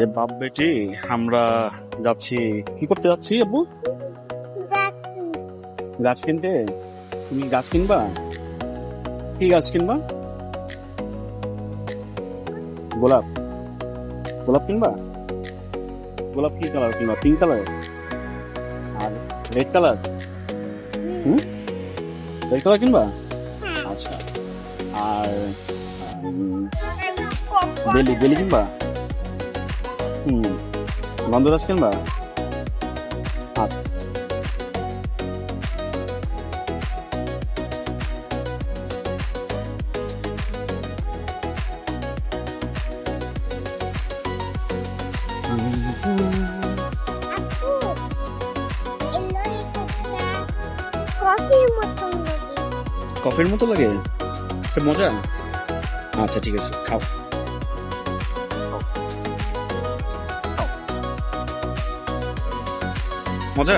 এ বাপ বেটি আমরা যাচ্ছি, কি করতে যাচ্ছি আপু? গাছ কিনতে। তুমি গাছ কিনবা? কি গাছ কিনবা? গোলাপ। গোলাপ কিনবা? গোলাপ কি কালার কিনবা? পিঙ্ক কালার আর রেড কালার? হুম, রেড কালার কিনবা? আচ্ছা। আর বেলি বেলি কিনবা? হুম, গন্ধরাজ কিনবা? আচ্ছা। কফির মতো লাগে? এটা মজা? আচ্ছা ঠিক আছে, খাও। মজা?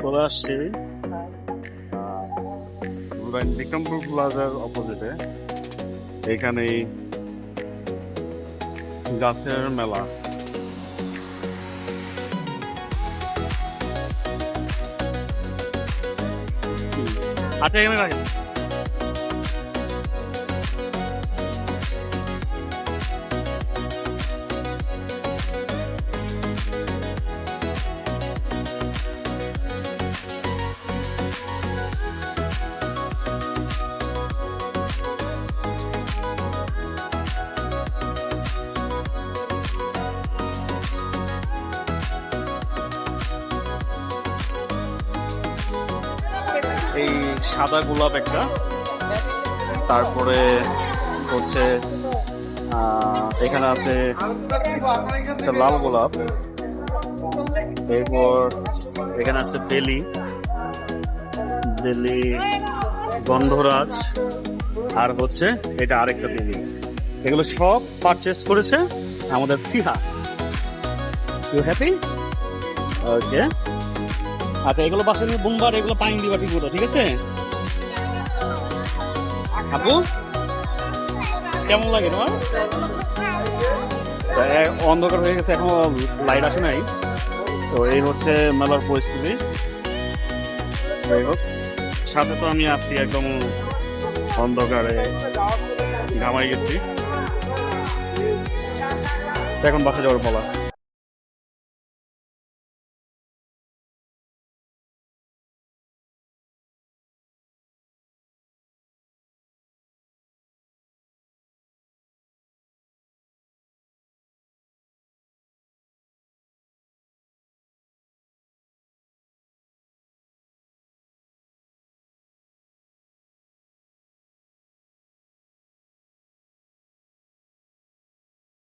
চলে আসছি বিক্রমপুর প্লাজার অপোজিটে। এখানে গাছের মেলা। আচ্ছা, এখানে রাখেন। এই সাদা গোলাপ একটা, তারপরে হচ্ছে এখানে আছে একটা লাল গোলাপ, এরপর এখানে আছে বেলি, বেলি, গন্ধরাজ, আর হচ্ছে এটা আরেকটা বেলি। এগুলো সব পারচেস করেছে আমাদের ফিহা। You happy? ওকে। আচ্ছা, এগুলো বাসা নিয়ে বোমবার, এগুলো পানি দিবা ঠিক মতো, ঠিক আছে? আপু কেমন লাগে তোমার? অন্ধকার হয়ে গেছে, এখনো লাইট আসে নাই। তো এই হচ্ছে মেলার পরিস্থিতি। যাই হোক, সাথে তো আমি আছি একদম অন্ধকারে, ঘামাই গেছি। এখন বাসা যাওয়ার বলা।